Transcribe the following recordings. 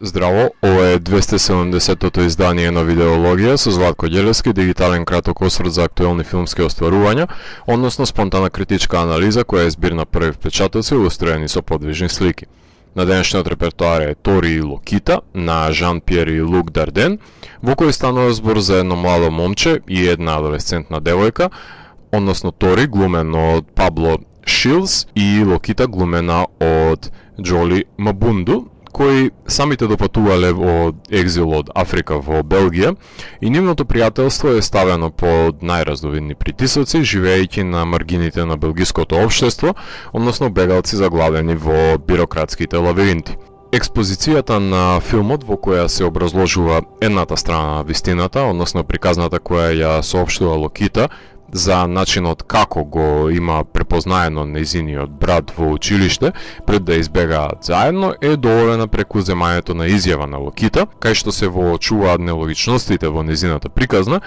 Здраво, ова е 270-тото издание на Видеологија со Златко Ѓелевски, дигитален краток осврт за актуелни филмски остварувања, односно спонтана критичка анализа која е збир на први впечатоци илустrirани со подвижни слики. На денешниот репертоар е Тори и Локита на Жан-Пиер и Лук Дарден, во кој станува збор за едно младо момче и една адолесцентна девојка, односно Тори глумено од Пабло Шилс и Локита глумена од Джоли Мабунду, кои самите допатувале во екзил од Африка во Белгија и нивното пријателство е ставено под најраздовидни притисоци, живеејќи на маргините на белгиското општество, односно бегалци заглавени во бирократските лабиринти. Експозицијата на филмот во која се образложува едната страна на вистината, односно приказната која ја соопштува Локита, за начинот како го има препознаено нејзиниот брат во училиште пред да избегаат заедно е доvolена преку земањето на изјава на Локита, кај што се воочуваат нелогичностите во нејзината приказна,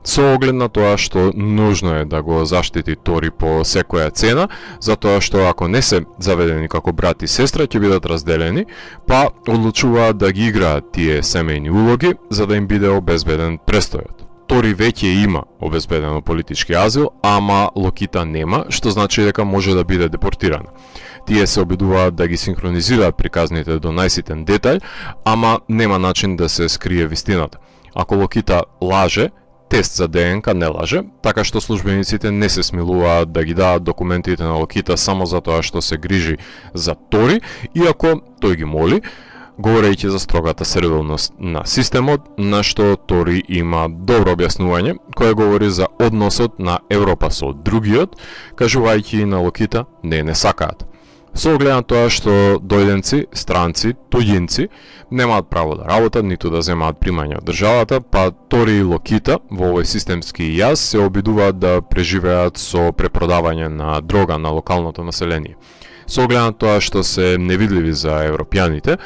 со оглед на тоа што нужно е да го заштити Тори по секоја цена, затоа што ако не се заведени како брат и сестра ќе бидат разделени, па одлучуваат да ги играат тие семејни улоги за да им биде обезбеден престојот. Тори веќе има обезбедено политички азил, ама Локита нема, што значи дека може да биде депортирана. Тие се обидуваат да ги синхронизираат приказните до најситен детаљ, ама нема начин да се скрие вистината. Ако Локита лаже, тест за ДНК не лаже, така што службениците не се смилуваат да ги дадат документите на Локита само за тоа што се грижи за Тори, иако тој ги моли, говорејќи за строгата сервилност на системот, на што Тори има добро објаснување, кое говори за односот на Европа со другиот, кажувајќи на Локита не сакаат. Со оглед на тоа што дојденци, странци, туѓинци немаат право да работат, ниту да земаат примања од државата, па Тори и Локита во овој системски јаз се обидуваат да преживеат со препродавање на дрога на локалното население. Со оглед на тоа што се невидливи за европјаните,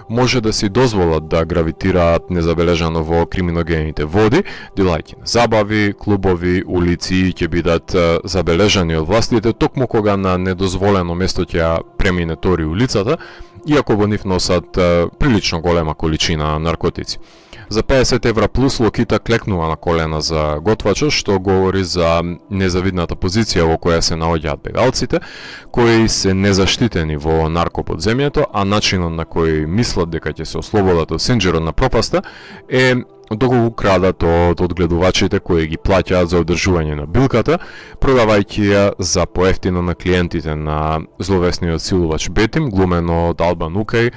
може да си дозволат да гравитираат незабележано во криминогените води, делајќи на забави, клубови, улици ќе бидат забележани од властите токму кога на недозволено место ќе премине Тори улицата, иако во нив носат прилично голема количина наркотици. За 50 евра плюс Локита клекнува на колена за готвачот, што говори за незавидната позиција во која се наоѓаат бегалците, кои се незаштитени во наркоподземјето, а начинот на кој мислат дека ќе се ослободат од сенџерот на пропаста е доколку крадат од одгледувачите кои ги плаќаат за одржување на билката, продавајќи ја за поевтино на клиентите на зловесниот силувач Бетим, глумено од Албан Укај,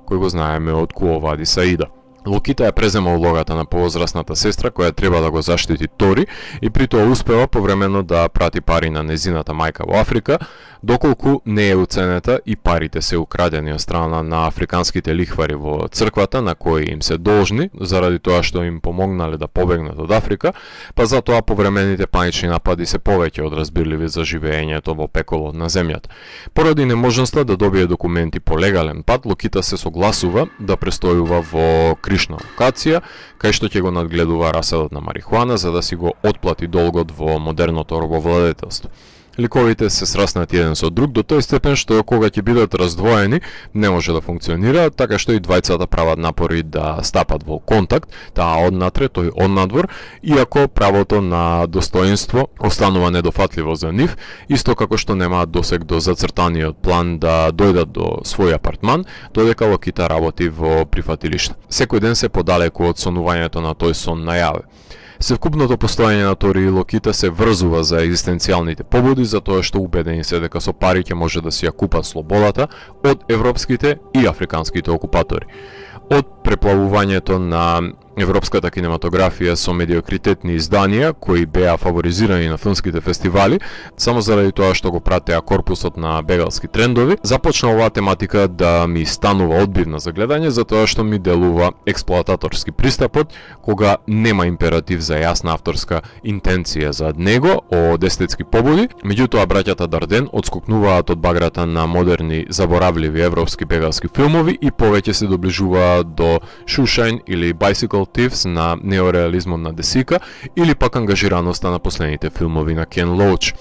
кој го знаеме од Куо Вади Саида. Локита ја презема улогата на повозрасната сестра која треба да го заштити Тори и при тоа успева повремено да прати пари на незината мајка во Африка, доколку не е уценета и парите се украдени од страна на африканските лихвари во црквата на кои им се должни заради тоа што им помогнале да побегнат од Африка, па затоа повремените панични напади се повеќе од разбирливи за живеењето во пеколот на земјата. Поради неможноста да добие документи по легален пат, Локита се согласува да престојува во кришна локација, кај што ќе го надгледува раселот на марихуана за да си го отплати долгот во модерното робовладетелство. Ликовите се сраснати еден со друг до тој степен што кога ќе бидат раздвоени не може да функционираат, така што и двајцата прават напори да стапат во контакт, таа однатре, тој однадвор, иако правото на достоинство останува недофатливо за нив, исто како што немаат досег до зацртаниот план да дојдат до свој апартман, додека Локита работи во прифатилиште. Секој ден се подалеку од сонувањето на тој сон најаве. Севкупното постоење на Тори и Локита се врзува за екзистенцијалните побуди, затоа што убедени се дека со пари ќе може да си ја купат слободата од европските и африканските окупатори. Од преплавувањето на европската кинематографија со медиокритетни изданија кои беа фаворизирани на филмските фестивали, само заради тоа што го пратеа корпусот на бегалски трендови, започна оваа тематика да ми станува одбивна за гледање, затоа што ми делува експлоататорски пристапот, кога нема императив за јасна авторска интенција зад него од естетски побуди. Меѓутоа браќата Дарден отскокнуваат од баграта на модерни заборавливи европски бегалски филмови и повеќе се доближуваат до Shoeshine или Bicycle Thieves на неореализмот на Десика или пак ангажираноста на последните филмови на Кен Лоуч.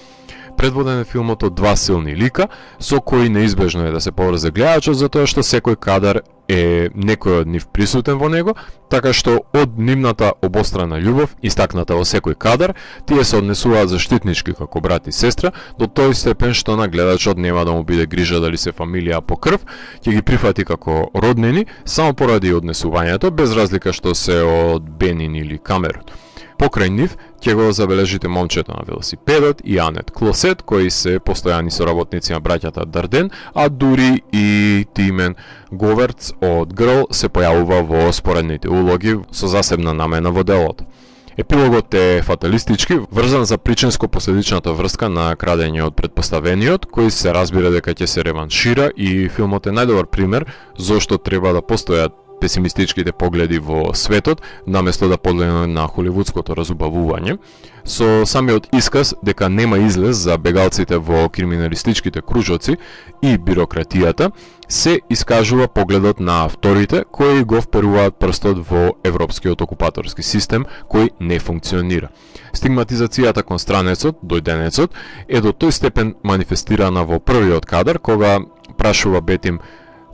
Предводен е филмот од два силни лика, со кои неизбежно е да се поврзе гледачот, затоа што секој кадар е некој од нив присутен во него, така што од нивната обострана љубов, истакната во секој кадар, тие се однесуваат заштитнички како брат и сестра, до тој степен што на гледачот нема да му биде грижа дали се фамилија по крв, ќе ги прифати како роднини, само поради однесувањето, без разлика што се од Бенин или Камерун. Покрај нив ќе го забележите момчето на велосипедот и Анет Клосет, кои се постојани соработници на браќата Дарден, а дури и Тимен Говерц од Грл се појавува во споредните улоги со засебна намена во делото. Епилогот е фаталистички, врзан за причинско-последичната врска на крадење од предпоставениот, кој се разбира дека ќе се реваншира, и филмот е најдобар пример зошто треба да постојат песимистичките погледи во светот, наместо да погледнеме на холивудското разубавување, со самиот исказ дека нема излез за бегалците во криминалистичките кружоци и бирократијата, се искажува погледот на авторите кои го вперуваат прстот во европскиот окупаторски систем кој не функционира. Стигматизацијата кон странецот, дојденецот, е до тој степен манифестирана во првиот кадар, кога прашува Бетим,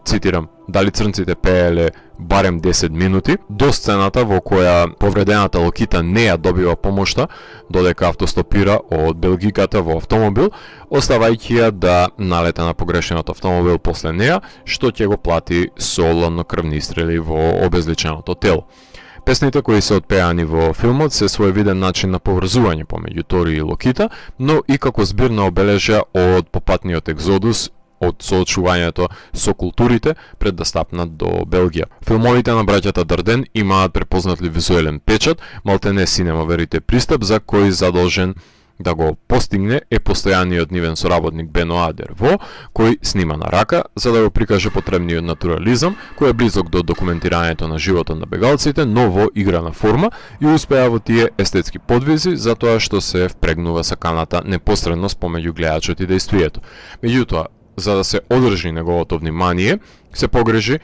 цитирам, дали црнците пееле барем 10 минути, до сцената во која повредената Локита не ја добива помошта, додека автостопира од белгиката во автомобил, оставајќи ја да налета на погрешниот автомобил после неа, што ќе го плати со ладнокрвни стрели во обезличеното тело. Песните кои се отпеани во филмот се своевиден начин на поврзување помеѓу Тори и Локита, но и како збирна обележја од попатниот екзодус од соочувањето со културите пред да стапнат до Белгија. Филмовите на браќата Дарден имаат препознатлив визуелен печат, малтене синема верите пристап за кој задолжен да го постигне е постојаниот нивен соработник Бено Адерво, кој снима на рака за да го прикаже потребниот натурализам, кој е близок до документирањето на животот на бегалците, но во играна форма, и успеа во тие естетски подвизи затоа што се впрегнува саканата непосредност помеѓу гледачот и дејствието. Меѓутоа, за да се одржи неговото внимание, се погрежи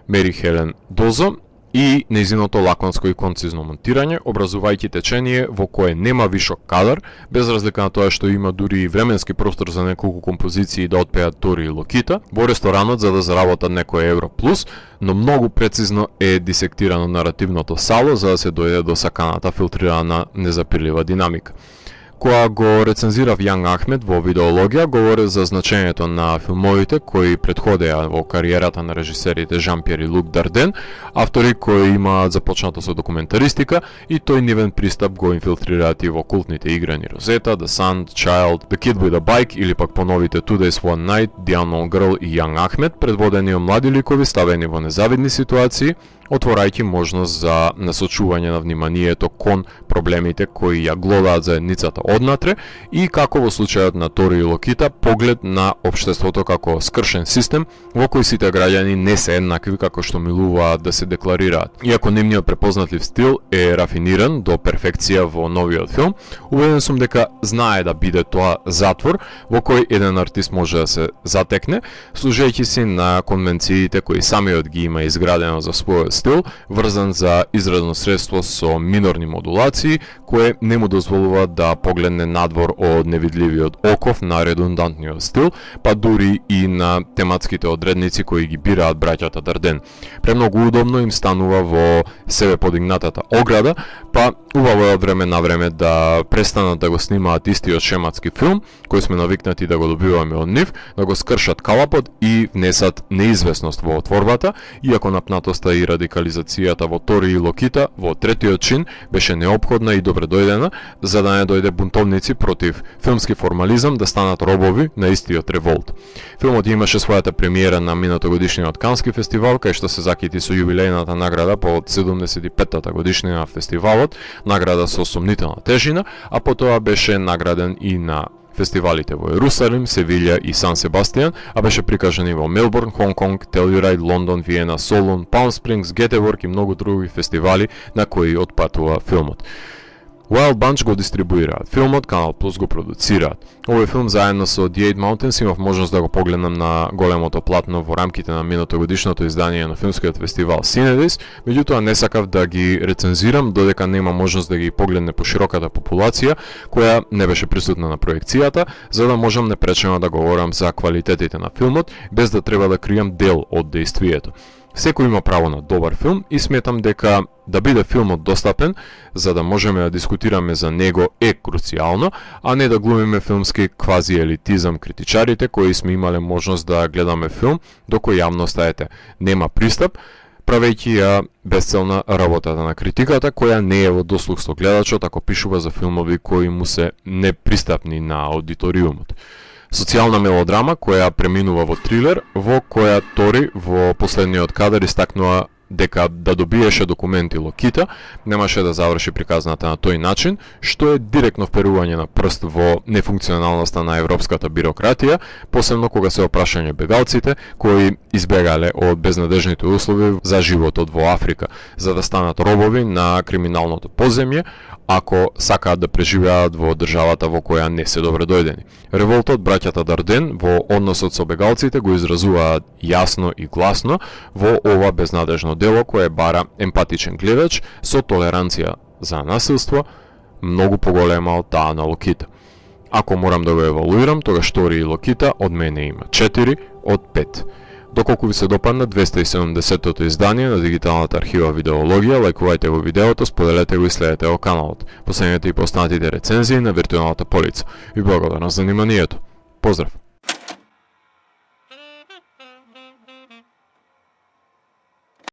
Мери Хелен Дозо и нејзиното лаконско и концизно монтирање, образувајќи течение во кое нема вишок кадар, без разлика на тоа што има дури и временски простор за неколку композиции да отпеат Тори и Локита, во ресторанот за да заработат некој евро плюс, но многу прецизно е дисектирано наративното сало за да се дојде до саканата филтрирана незапирлива динамика. Кога го рецензирав Јан Ахмед во видеологија, говори за значењето на филмовите кои предходеа во кариерата на режисерите Жан-Пјер и Лук Дарден, автори кои имаат започнато со документаристика и тој нивен пристап го инфилтрираат и во култните играни Розета, The Sun, Child, The Kid with a Bike или пак поновите Today's One Night, The Unknown Girl и Јан Ахмед, предводени од млади ликови ставени во незавидни ситуации, отворајќи можност за насочување на вниманието кон проблемите кои ја глодаат заедницата однатре и, како во случајот на Тори и Локита, поглед на општеството како скршен систем во кој сите граѓани не се еднакви како што милуваат да се декларираат. Иако нивниот препознатлив стил е рафиниран до перфекција во новиот филм, убеден сум дека знае да биде тоа затвор во кој еден артист може да се затекне, служејќи си на конвенциите кои самиот ги има изградено за својот стил, врзан за изразно средство со минорни модулации, кое не му дозволува да погледне надвор од невидливиот оков на редундантниот стил, па дури и на тематските одредници кои ги бираат браќата Дарден. Премногу удобно им станува во себе подигнатата ограда, па убаво е од време на време да престанат да го снимаат истиот шематски филм, кој сме навикнати да го добиваме од нив, да го скршат калапот и внесат неизвестност во отворбата, иако напнатоста и радикализацијата во Тори и Локита во третиот чин беше неопходна и добре дојдена, за да не дојде бунтовници против филмски формализам да станат робови на истиот револт. Филмот имаше својата премиера на минатогодишниот Кански фестивал, кај што се закити со јубилејната награда по 75-та годишнина на фестивалот, награда со сомнителна тежина, а потоа беше награден и на фестивалите во Ерусалим, Севилја и Сан Себастијан, а беше прикажан и во Мелбурн, Хонг Конг, Телюрајд, Лондон, Виена, Солун, Палм Спрингс, Гетеборг и многу други фестивали на кои отпатува филмот. Wild Bunch го дистрибуираат филмот, Канал Плюс го продуцираат. Овој филм заедно со The Eight Mountains имав можност да го погледнам на големото платно во рамките на минатогодишното издание на филмскиот фестивал Cinedis, меѓутоа не сакав да ги рецензирам додека нема можност да ги погледне по широката популација која не беше присутна на проекцијата, за да можам непречено да говорам за квалитетите на филмот без да треба да кријам дел од дејствието. Секој има право на добар филм и сметам дека да биде филмот достапен за да можеме да дискутираме за него е круцијално, а не да глумиме филмски квази-елитизам критичарите кои сме имале можност да гледаме филм доколку јавноста нема пристап, правејќи ја безцелна работата на критиката која не е во дослух со гледачот ако пишува за филмови кои му се непристапни на аудиториумот. Социјална мелодрама која преминува во трилер, во која Тори во последниот кадар истакнува дека да добиеше документи Локита, немаше да заврши приказната на тој начин, што е директно вперување на прст во нефункционалноста на европската бирократија, посебно кога се опрашање бегалците кои избегале од безнадежните услови за животот во Африка, за да станат робови на криминалното поземје, ако сакаат да преживеат во државата во која не се добре дојдени. Револтот браќата Дарден во односот со бегалците го изразуваат јасно и гласно во ова безнадежно дело кое бара емпатичен гледач со толеранција за насилство многу поголема од таа на Локита. Ако морам да го евалуирам, тогаш Тори и Локита од мене има 4 од 5. Доколку ви се допадна 270-тото издание на дигиталната архива Видеологија, лајкувајте го видеото, споделете го и следете го каналот. Последете и поснатите рецензии на виртуелната полица. И благодарам за вниманието. Поздрав!